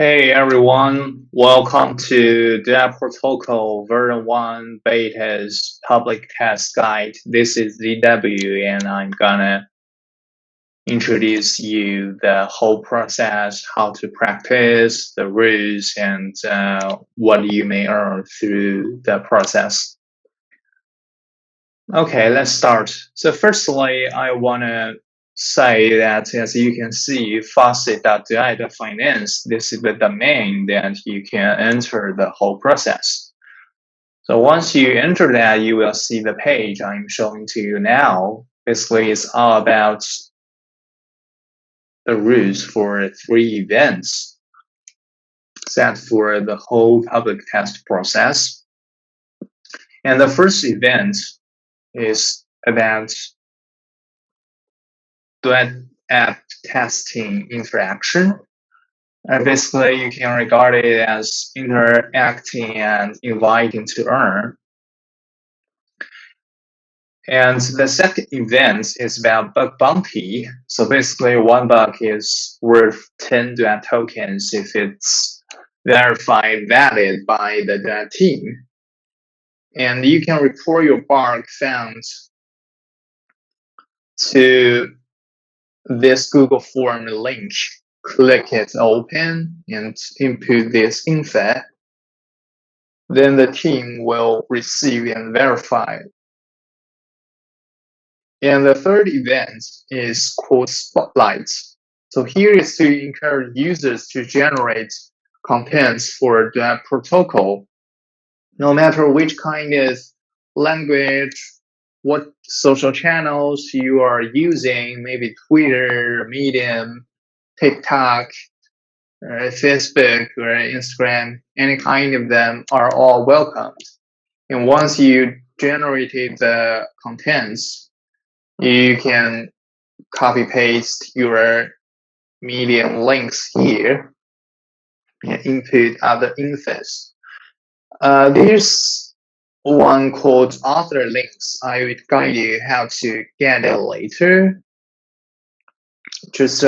Hey everyone, welcome to DUET Protocol version 1 beta's public test guide. This is DW and I'm gonna introduce you the whole process, how to practice, the rules, and what you may earn through the process. Okay, let's start. So firstly, I wanna say that as you can see, faucet.DUET finance, this is the domain that you can enter the whole process. So once you enter that, you will see the page I'm showing to you now. Basically, it's all about the rules for 3 events set for the whole public test process. And the first event is about DUET app testing interaction. Basically, you can regard it as interacting and inviting to earn. And the second event is about bug bounty. So basically, one bug is worth 10 DUET tokens if it's verified valid by the DUET team. And you can report your bug found to this Google form link. Click it open and input this info. Then the team will receive and verify. And the third event is called Spotlight. So here is to encourage users to generate contents for the protocol, no matter which kind of language, what social channels you are using, maybe Twitter, Medium, TikTok, Facebook, or Instagram, any kind of them are all welcomed. And once you generated the contents, you can copy paste your Medium links here and input other infos. There's one called author links. I will guide you how to get it later. Just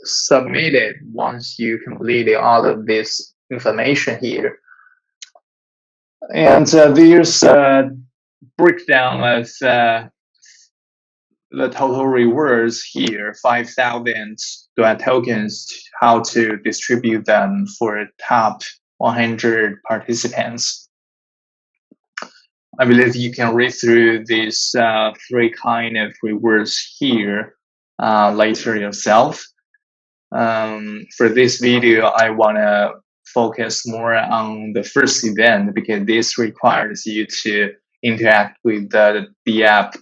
submit it once you complete all of this information here. And there's a breakdown of the total rewards here, 5,000 DUET tokens, how to distribute them for top 100 participants. I believe you can read through these 3 kind of rewards here later yourself. For this video, I want to focus more on the first event because this requires you to interact with the app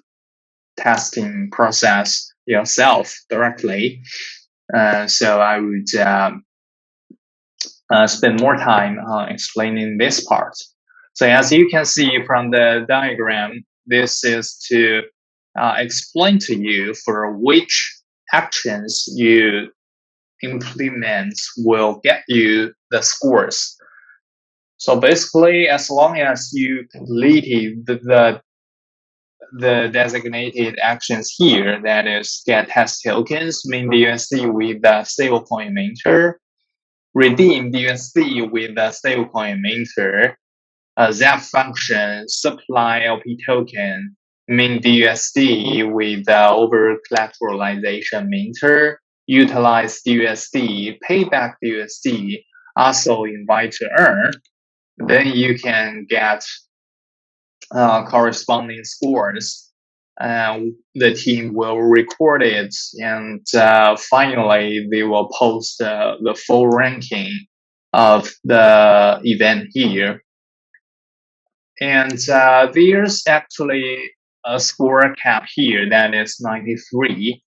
testing process yourself directly. So I would spend more time on explaining this part. So as you can see from the diagram, this is to explain to you for which actions you implement will get you the scores. So basically, as long as you completed the designated actions here, that is get test tokens, mint USD with the stablecoin minter, redeem USD with the stablecoin minter, zap function, supply LP token, mint USD with the over collateralization minter, utilize USD, pay back USD, also invite to earn, then you can get corresponding scores. The team will record it, and finally they will post the full ranking of the event here. And there's actually a score cap here that is 93.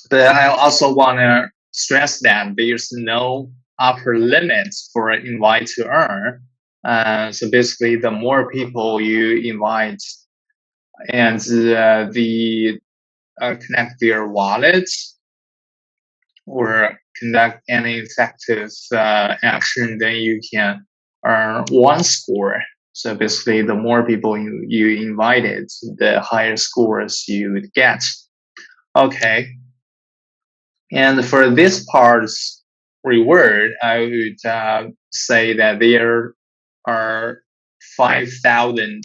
But I also want to stress that there's no upper limit for invite to earn. So basically, the more people you invite and connect their wallets or conduct any effective action, then you can earn 1 score. So basically, the more people you invited, the higher scores you would get. Okay. And for this part, reward, I would say that there are 5,000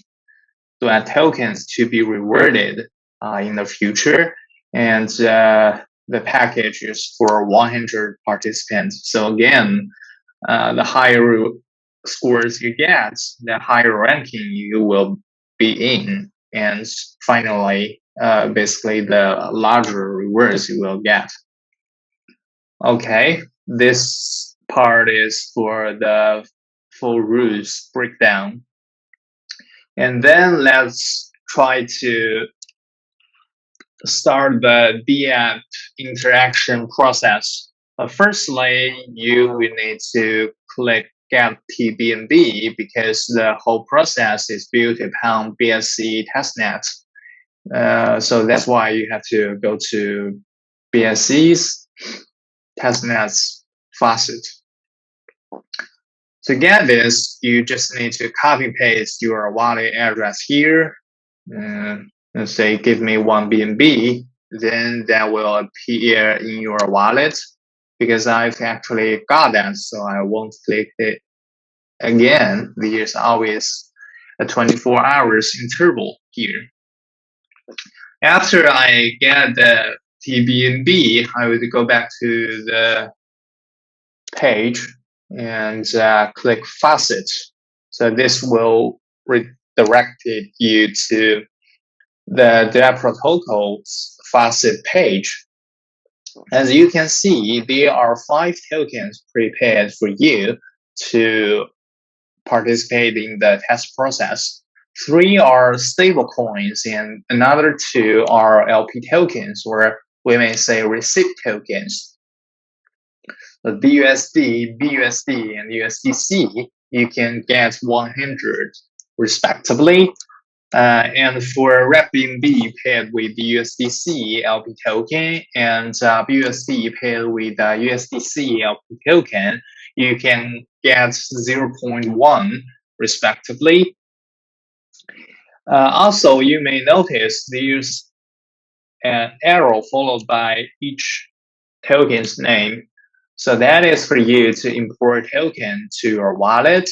DUET tokens to be rewarded in the future, and the package is for 100 participants. So again, the higher scores you get, the higher ranking you will be in, and finally, basically the larger rewards you will get. Okay, this part is for the full rules breakdown. And then let's try to start the DUET interaction process. Firstly, you will need to click Get TBNB because the whole process is built upon BSC testnet. So that's why you have to go to BSC's testnet's faucet. To get this, you just need to copy paste your wallet address here. Let's say give me 1 BNB, then that will appear in your wallet. Because I've actually got that, so I won't click it again. There's always a 24 hours interval here. After I get the TBNB, I would go back to the page and click faucet. So this will redirect you to the DUET protocol's faucet page. As you can see, there are 5 tokens prepared for you to participate in the test process. 3 are stable coins and another 2 are LP tokens, or we may say receipt tokens. The BUSD, BUSD, and USDC, you can get 100 respectively. And for REPBNB paid with USDC LP token and BUSD paid with USDC LP token, you can get 0.1 respectively. Also, you may notice there's an arrow followed by each token's name. So that is for you to import token to your wallet.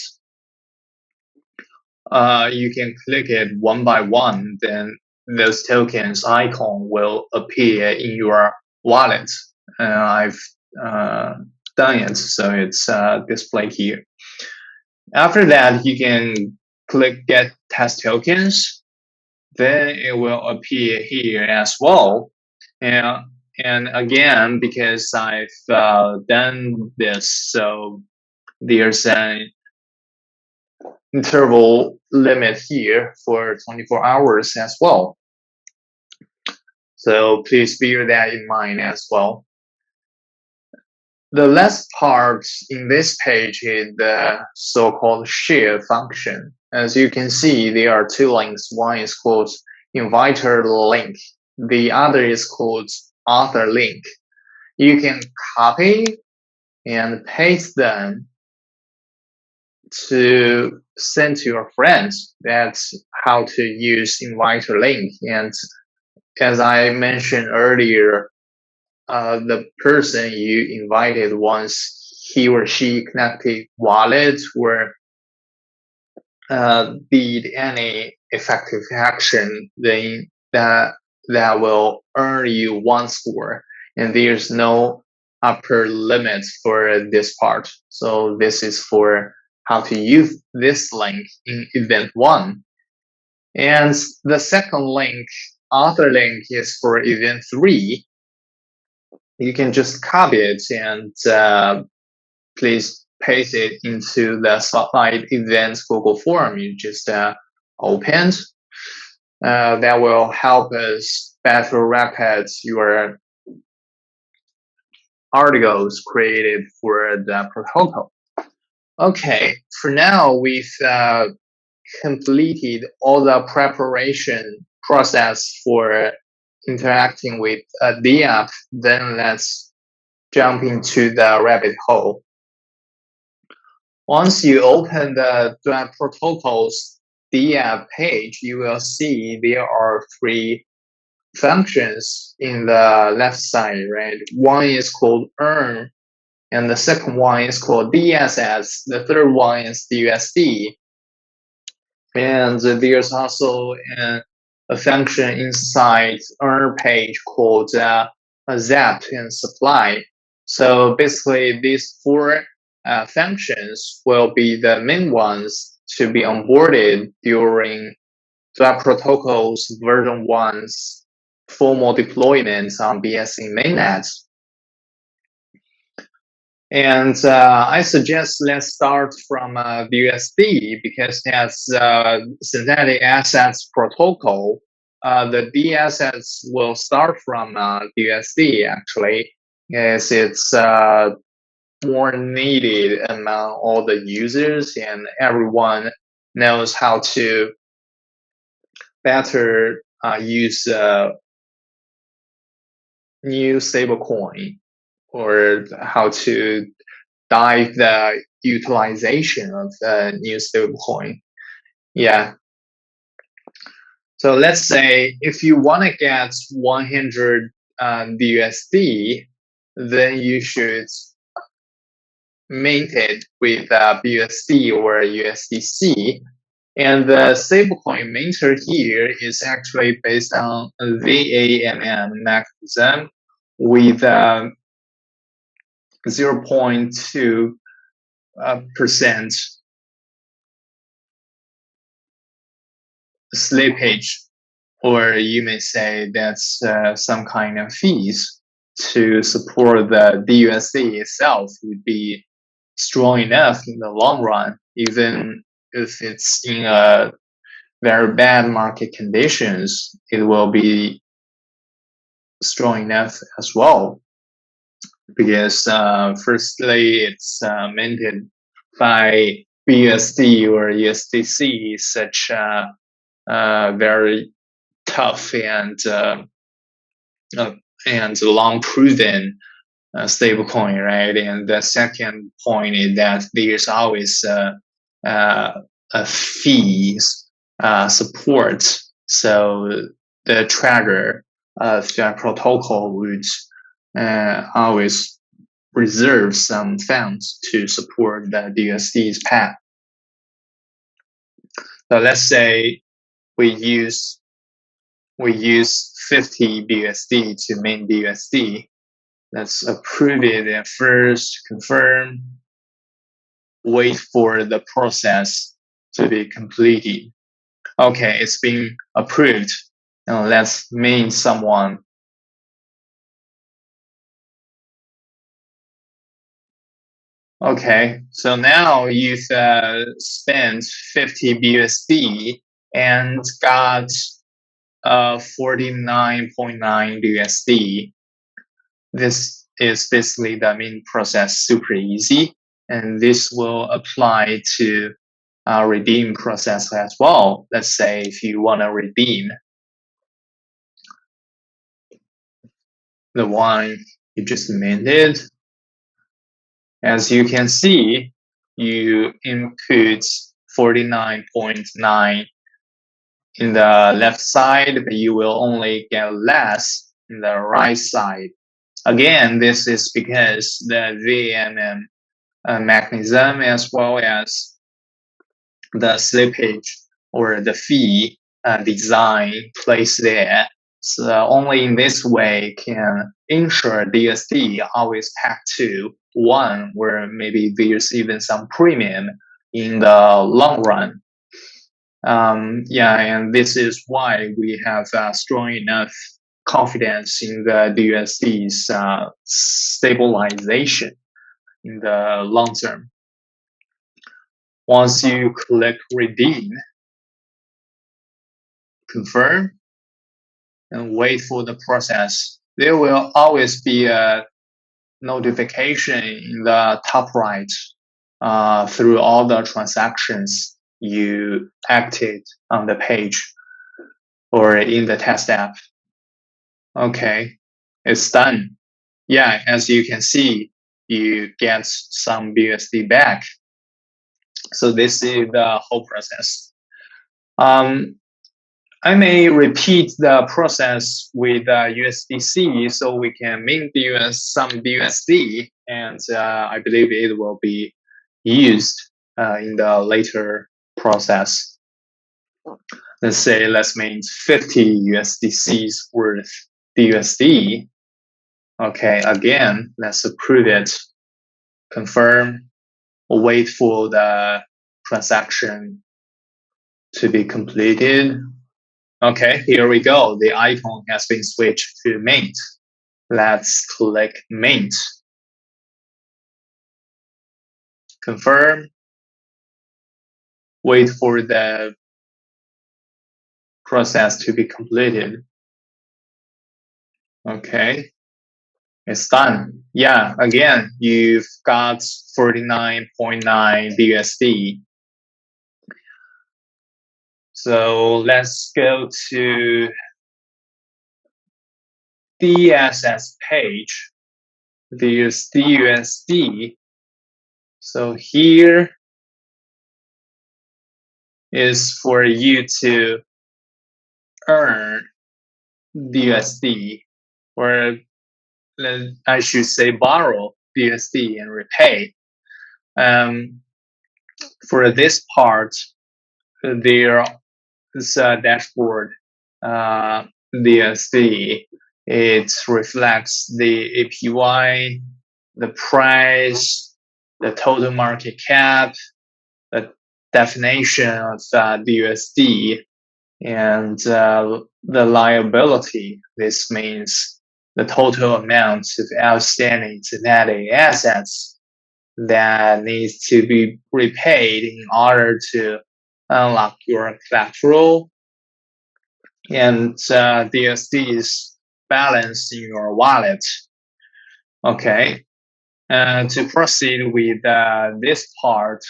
You can click it one by one, then those tokens icon will appear in your wallet. I've done it, so it's displayed here. After that, you can click Get Test Tokens. Then it will appear here as well. And again, because I've done this, so there's an interval limit here for 24 hours as well. So please bear that in mind as well. The last part in this page is the so-called share function. As you can see, there are 2 links. One is called inviter link. The other is called author link. You can copy and paste them to send to your friends. That's how to use inviter link. And as I mentioned earlier, the person you invited, once he or she connected wallet or did any effective action, then that will earn you 1 score. And there's no upper limit for this part. So this is for how to use this link in event 1. And the second link, author link, is for event 3. You can just copy it and please paste it into the Spotlight Events Google form you just opened. That will help us better record your articles created for the protocol. Okay, for now, we've completed all the preparation process for interacting with the app. Then let's jump into the rabbit hole. Once you open the DUET protocols DApp page, you will see there are 3 functions in the left side, right? One is called earn, And the second one is called DSS. The third one is USD. And there's also a function inside earn page called ZAP and supply. So basically, these four functions will be the main ones to be onboarded during the protocol's version 1's formal deployment on BSC mainnet. And I suggest let's start from BUSD because that's synthetic assets protocol. The DSS will start from BUSD actually, as it's more needed among all the users, and everyone knows how to better use new stablecoin, or how to dive the utilization of the new stablecoin. Yeah. So let's say if you want to get 100 USD, then you should mint it with BUSD or USDC. And the stablecoin minter here is actually based on a VAMM mechanism with 0.2% slippage, or you may say that's some kind of fees to support the DUSD itself would be strong enough in the long run, even if it's in a very bad market conditions, it will be strong enough as well. Because firstly, it's minted by BUSD or USDC, such very tough and long proven stablecoin, right? And the second point is that there's always a fees support, so the trader of the protocol would always reserve some funds to support the DUSD's path. So let's say we use 50 BUSD to mint BUSD. Let's approve it and first confirm, wait for the process to be completed. Okay, it's been approved. Now let's mint someone. Okay, so now you've spent 50 BUSD and got 49.9 USD. This is basically the mint process, super easy, and this will apply to redeem process as well. Let's say if you want to redeem the one you just minted, as you can see, you input 49.9 in the left side, but you will only get less in the right side. Again, this is because the VAMM mechanism, as well as the slippage or the fee design placed there. So only in this way can ensure DSD always packed to 1, where maybe there's even some premium in the long run. And this is why we have strong enough confidence in the DUSD's stabilization in the long term. Once you click redeem, confirm, and wait for the process, there will always be a notification in the top right through all the transactions you acted on the page or in the test app. Okay, it's done. Yeah, as you can see, you get some BUSD back. So this is the whole process. I may repeat the process with USDC so we can mint some BUSD, and I believe it will be used in the later process. Let's mint 50 USDCs worth BUSD. Okay, again, let's approve it, confirm, wait for the transaction to be completed. Okay, here we go. The icon has been switched to mint. Let's click mint. Confirm. Wait for the process to be completed. Okay, it's done. Yeah, again, you've got 49.9 BUSD. So let's go to the assets page. There's DUSD. So here is for you to earn DUSD, or I should say borrow DUSD and repay. For this part, there is a dashboard DUSD. It reflects the APY, the price, the total market cap, the definition of DUSD, and the liability. This means the total amount of outstanding genetic assets that needs to be repaid in order to unlock your collateral, and DUSD's balance in your wallet. Okay, to proceed with this part,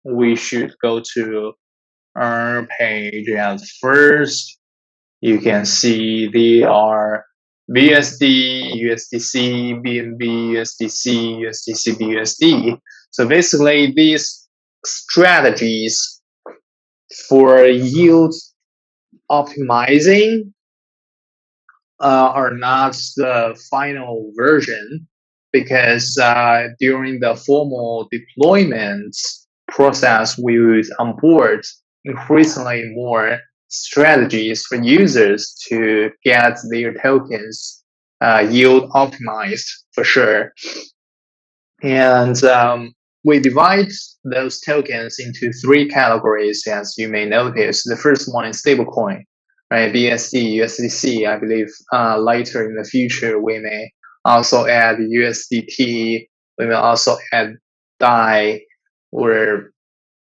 we should go to our page. And first, you can see there are BUSD, USDC, BNB, USDC, USDC, BUSD. So basically, these strategies for yield optimizing are not the final version, because during the formal deployment process, we would onboard increasingly more strategies for users to get their tokens yield optimized for sure. And we divide those tokens into three categories, as you may notice. The first one is stablecoin, right? BSD, USDC. I believe later in the future we may also add USDT. We may also add DAI, or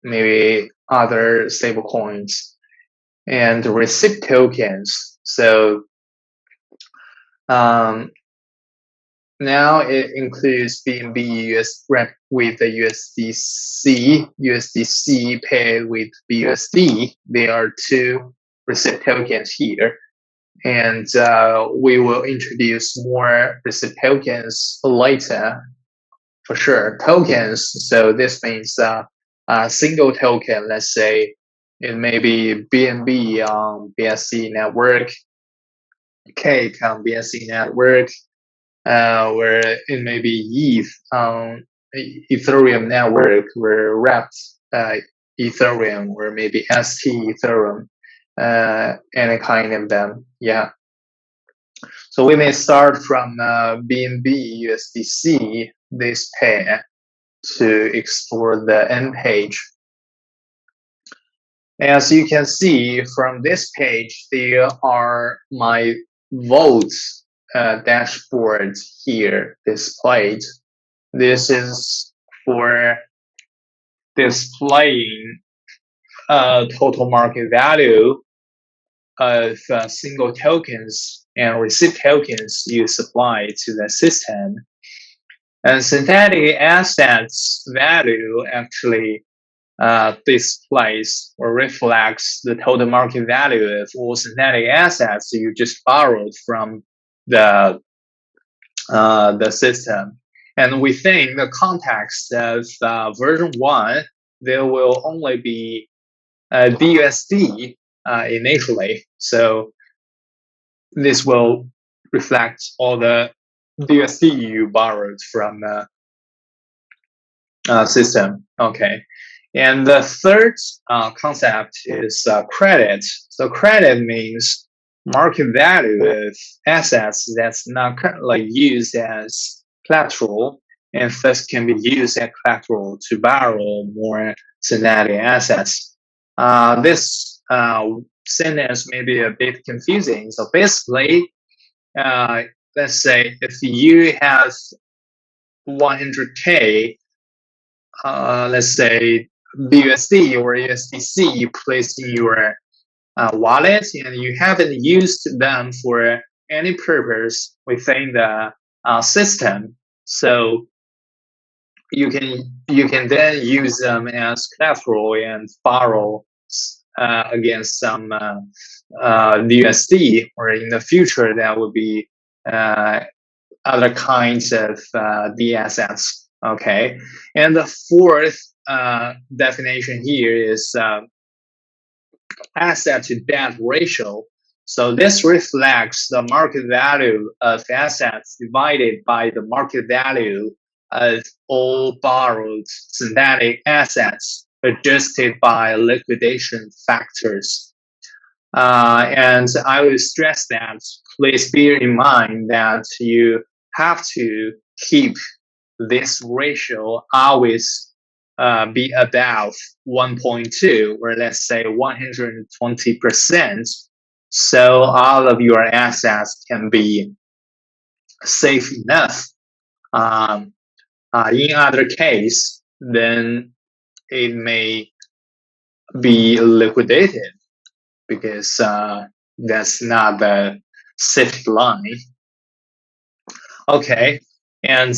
maybe other stablecoins, and receipt tokens. So now it includes BNB with the USDC paid with BUSD. There are two receipt tokens here, and we will introduce more receipt tokens later for sure. Tokens, so this means a single token. Let's say it may be BNB on BSC network, Cake on BSC network, where it may be ETH on Ethereum network, where wrapped Ethereum, or maybe ST Ethereum, any kind of them. Yeah. So we may start from BNB USDC, this pair, to explore the end page. As you can see from this page, there are my votes dashboard here displayed. This is for displaying total market value of single tokens and receipt tokens you supply to the system. And synthetic assets value actually displays or reflects the total market value of all synthetic assets you just borrowed from the system. And within the context of version 1, there will only be DUSD initially. So this will reflect all the USD you borrowed from system. Okay. And the third concept is credit. So credit means market value of assets that's not currently used as collateral and thus can be used as collateral to borrow more synthetic assets. This sentence may be a bit confusing. So basically, let's say if you have 100K, let's say BUSD or USDC placed in your wallet, and you haven't used them for any purpose within the system, so you can then use them as collateral and borrow against some USD, or in the future that would be other kinds of the assets. Okay, and the fourth definition here is asset to debt ratio. So this reflects the market value of assets divided by the market value of all borrowed synthetic assets adjusted by liquidation factors. And I will stress that please bear in mind that you have to keep this ratio always be above 1.2, or let's say 120%, so all of your assets can be safe enough. In other case, then it may be liquidated because that's not the safety line. Okay, and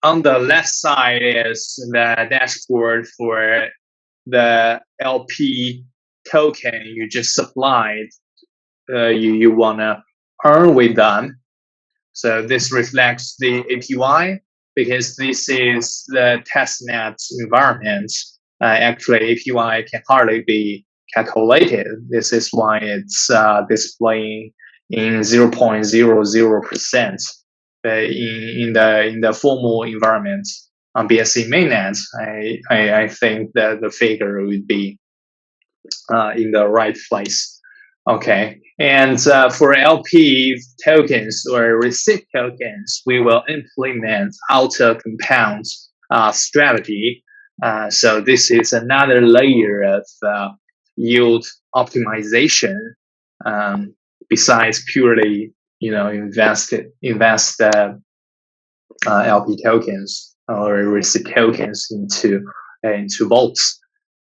on the left side is the dashboard for the LP token you just supplied. You want to earn with them. So this reflects the APY because this is the testnet environment. Actually, APY can hardly be calculated. This is why it's displaying in 0.00%. In the formal environment on BSC mainnet, I think that the figure would be in the right place. Okay, and for LP tokens or receipt tokens, we will implement auto compound strategy. So this is another layer of yield optimization besides purely invest LP tokens or receipt tokens into vaults.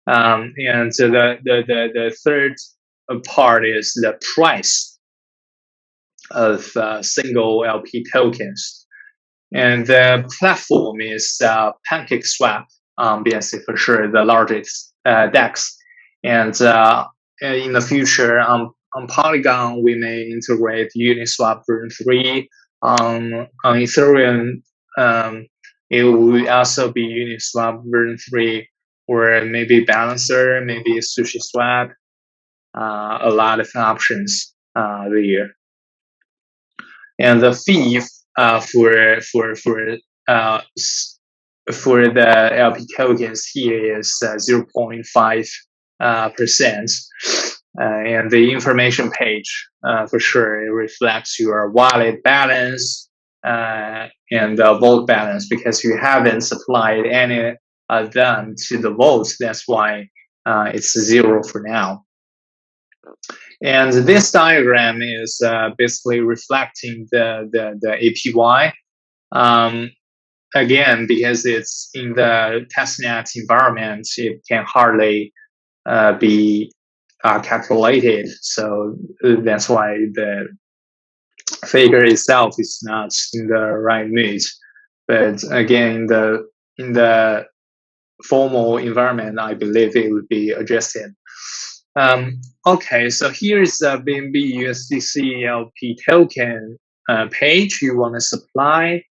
And so the third part is the price of single LP tokens, and the platform is PancakeSwap, BSC for sure, the largest DEX, and in the future on Polygon, we may integrate Uniswap version 3. On Ethereum, it will also be Uniswap version 3, or maybe Balancer, maybe SushiSwap. A lot of options there. And the fee for the LP tokens here is 0.5%. And the information page, for sure, it reflects your wallet balance and the vault balance, because you haven't supplied any of them to the vault. That's why it's 0 for now. And this diagram is basically reflecting the APY. Again, because it's in the testnet environment, it can hardly be calculated. So that's why the figure itself is not in the right mood. But again, in the formal environment, I believe it would be adjusted. Okay, so here is the BNB USDC LP token page you want to supply.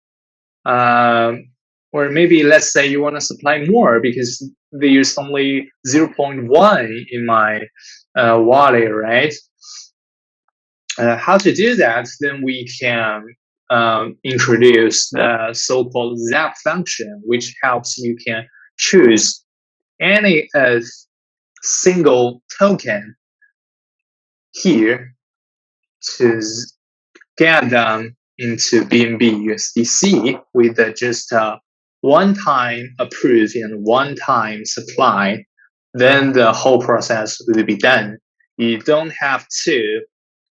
Or maybe let's say you want to supply more because there's only 0.1 in my wallet, right? How to do that? Then we can introduce the so-called zap function, which helps you can choose any single token here to get them into BNB USDC with just one-time approve and one-time supply. Then the whole process will be done. You don't have to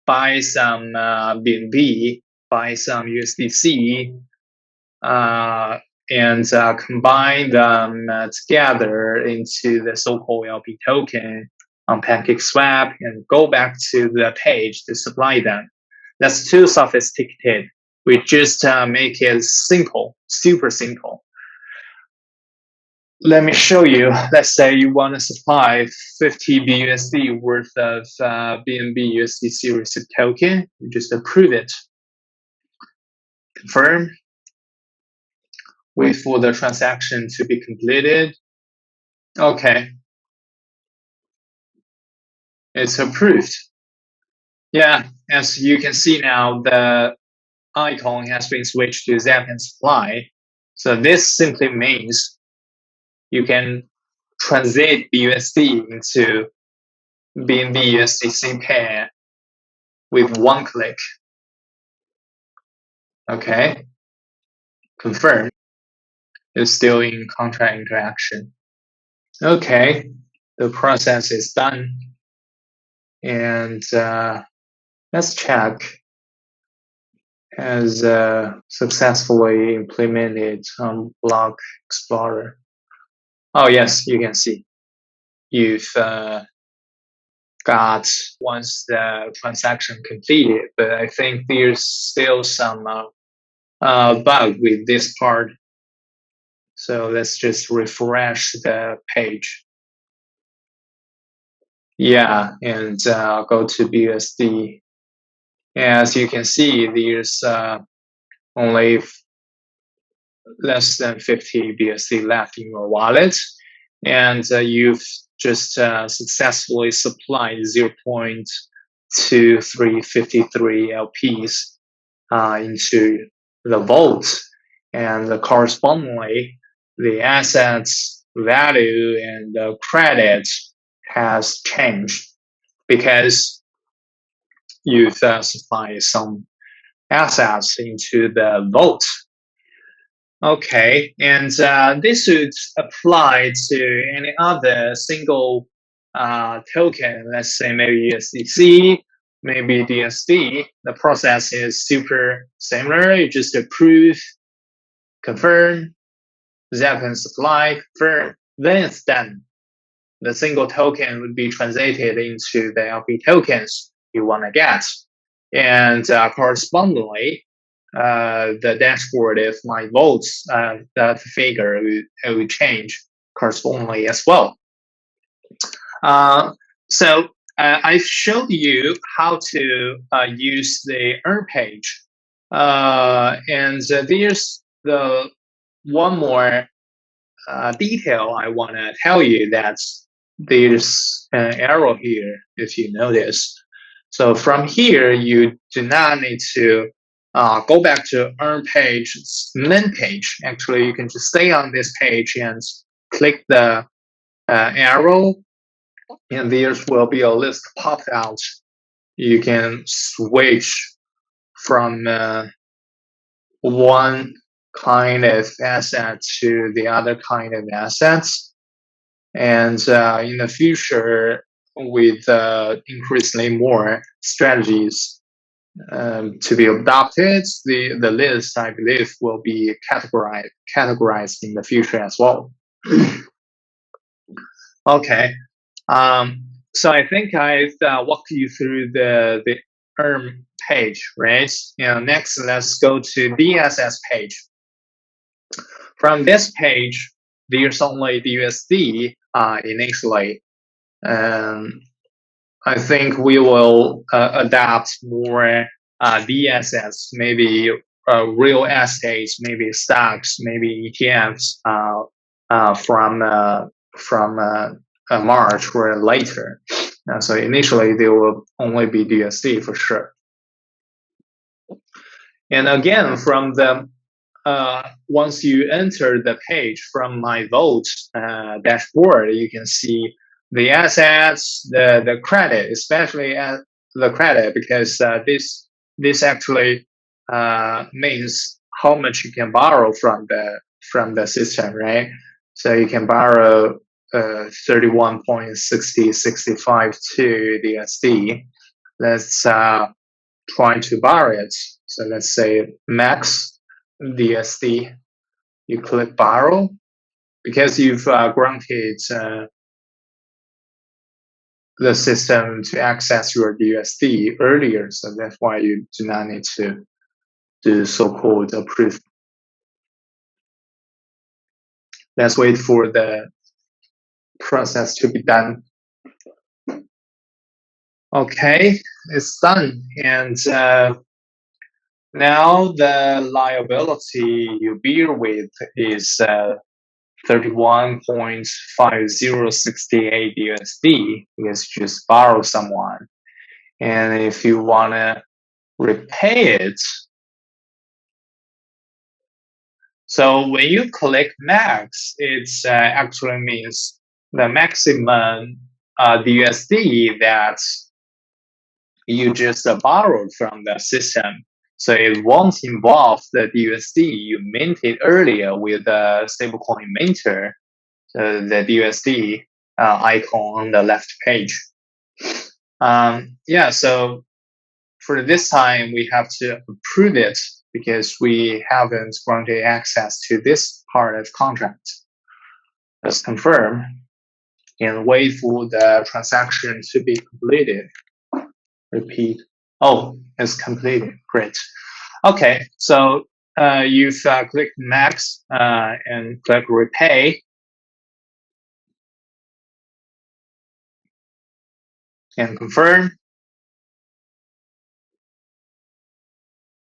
buy some BNB, buy some USDC, and combine them together into the so-called LP token on PancakeSwap and go back to the page to supply them. That's too sophisticated. We just make it simple, super simple. Let me show you. Let's say you want to supply 50 BUSD worth of BNB USDC receipt token. You just approve it. Confirm. Wait for the transaction to be completed. Okay. It's approved. Yeah, as you can see now, the icon has been switched to Zap and Supply. So this simply means you can transit BUSD into BNB USDC pair with one click. Okay. Confirm. It's still in contract interaction. Okay. The process is done. And let's check. Has successfully implemented on Block Explorer. Oh, yes, you can see. You've got once the transaction completed, but I think there's still some bug with this part. So let's just refresh the page. Yeah, and go to BUSD. As you can see, there's only less than 50 BUSD left in your wallet, and you've just successfully supplied 0.2353 LPs into the vault, and correspondingly, the assets value and the credit has changed because you've supplied some assets into the vault. Okay, and this would apply to any other single token, let's say maybe USDC, maybe DSD. The process is super similar. You just approve, confirm, Zap and supply, confirm, then it's done. The single token would be translated into the LP tokens you want to get. And correspondingly, the dashboard of my votes, that figure will change correspondingly as well. So I've showed you how to use the earn page. And there's the one more detail I want to tell you, that there's an arrow here, if you notice. So from here, you do not need to go back to earn page, main page. Actually, you can just stay on this page and click the arrow, and there will be a list popped out. You can switch from one kind of asset to the other kind of assets. And in the future, with increasingly more strategies to be adopted, the list, I believe, will be categorized in the future as well. Okay. So I think I've walked you through the earn page, right? Next, let's go to DSS page. From this page, there's only the USD initially. I think we will adapt more DSS, maybe real estates, maybe stocks, maybe ETFs from March or later. So initially, there will only be DUSD for sure. And again, from the once you enter the page from my Vault dashboard, you can see the assets, the credit, especially the credit, because this actually means how much you can borrow from the system, right? So you can borrow 31.6065 DUSD. Let's try to borrow it. So let's say max DUSD. You click borrow because you've granted the system to access your DUSD earlier. So that's why you do not need to do so-called approve. Let's wait for the process to be done. Okay, it's done. And now the liability you bear with is 31.5068 USD because you just borrow someone. And if you want to repay it, so when you click max, it actually means the maximum USD that you just borrowed from the system. So it won't involve the USD you minted earlier with the stablecoin minter, the USD icon on the left page. Yeah, so for this time, we have to approve it because we haven't granted access to this part of contract. Let's confirm and wait for the transaction to be completed. Repeat. Oh, it's completed. Great. Okay, so you've clicked max and click repay. And confirm.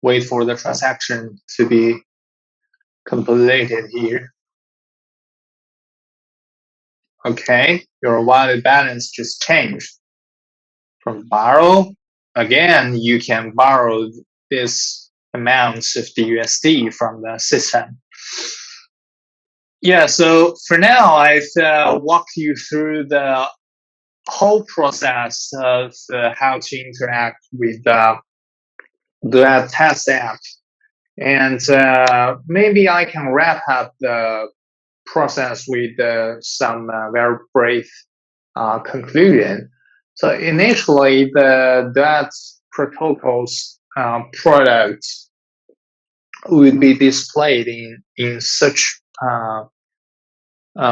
Wait for the transaction to be completed here. Okay, your wallet balance just changed. From borrow, again, you can borrow this amount of the USD from the system. Yeah, so for now, I've walked you through the whole process of how to interact with the test app. And maybe I can wrap up the process with some very brief conclusion. So initially, the DUET protocol's product would be displayed in such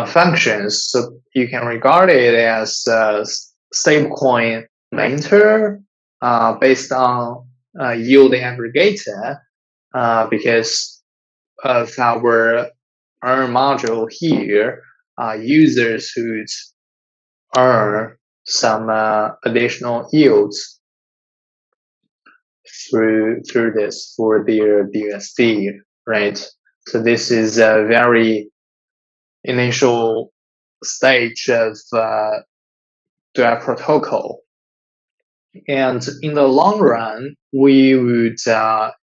functions. So you can regard it as a stablecoin minter based on yield aggregator because of our module here, users would earn some additional yields through this for their DUSD, right? So this is a very initial stage of the protocol. And in the long run, we would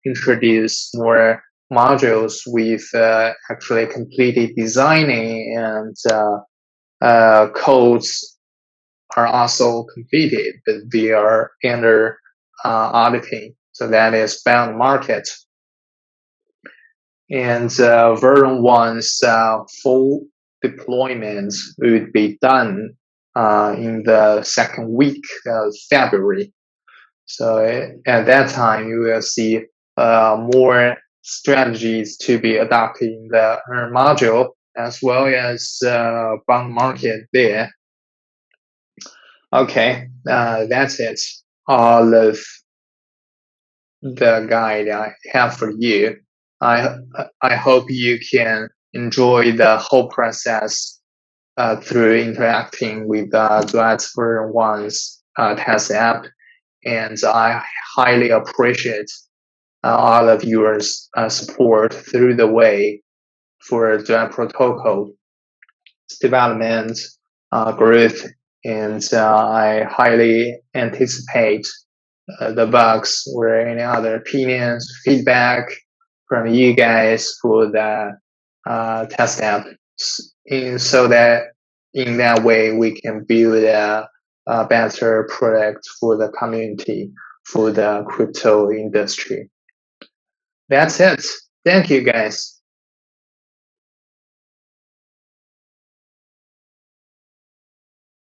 introduce more modules with actually completed designing and codes are also completed, but they are under auditing. So that is bound market. And version 1's full deployment would be done in the second week of February. So at that time, you will see more strategies to be adopted in the module as well as bond market there. Okay, that's it. All of the guide I have for you. I hope you can enjoy the whole process through interacting with DUET version 1's test app, and I highly appreciate all of your support through the way for DUET protocol development, growth, and I highly anticipate the bugs or any other opinions, feedback from you guys for the test app, so that in that way we can build a better product for the community, for the crypto industry. That's it. Thank you, guys.